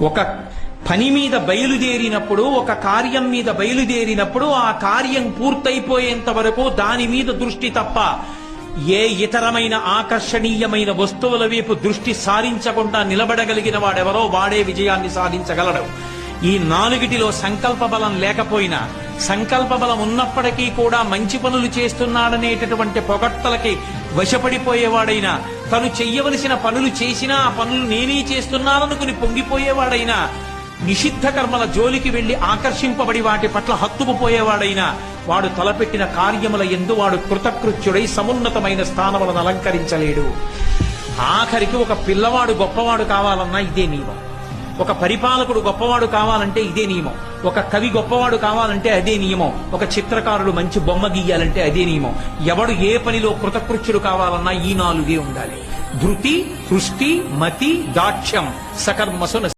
ఒక పని మీద బయలుదేరినప్పుడు, ఒక కార్యం మీద బయలుదేరినప్పుడు ఆ కార్యం పూర్తయిపోయేంత వరకు దాని మీద దృష్టి తప్ప ఏ ఇతరమైన ఆకర్షణీయమైన వస్తువుల వైపు దృష్టి సారించకుండా నిలబడగలిగిన వాడెవరో వాడే విజయాన్ని సాధించగలడు. ఈ నాలుగిటిలో సంకల్ప బలం లేకపోయినా, సంకల్ప బలం ఉన్నప్పటికీ కూడా మంచి పనులు చేస్తున్నాడనేటటువంటి పొగట్టలకి వశపడిపోయేవాడైనా, తను చెయ్యవలసిన పనులు చేసినా ఆ పనులు నేనే చేస్తున్నాననుకుని పొంగిపోయేవాడైనా, నిషిద్ధ కర్మల జోలికి వెళ్లి ఆకర్షింపబడి వాటి పట్ల హత్తుకుపోయేవాడైనా, వాడు తలపెట్టిన కార్యముల యందు వాడు కృతకృత్యుడై సమున్నతమైన స్థానములను అలంకరించలేడు. ఆఖరికి ఒక పిల్లవాడు గొప్పవాడు కావాలన్నా ఇదే నియమం, ఒక పరిపాలకుడు గొప్పవాడు కావాలంటే ఇదే నియమం, ఒక కవి గొప్పవాడు కావాలంటే అదే నియమం, ఒక చిత్రకారుడు మంచి బొమ్మ గీయాలంటే అదే నియమం. ఎవడు ఏ పనిలో కృతకృత్యుడు కావాలన్నా ఈ నాలుగే ఉండాలి: ధృతి, హృష్టి, మతి, దాక్ష్యం, సకర్మసు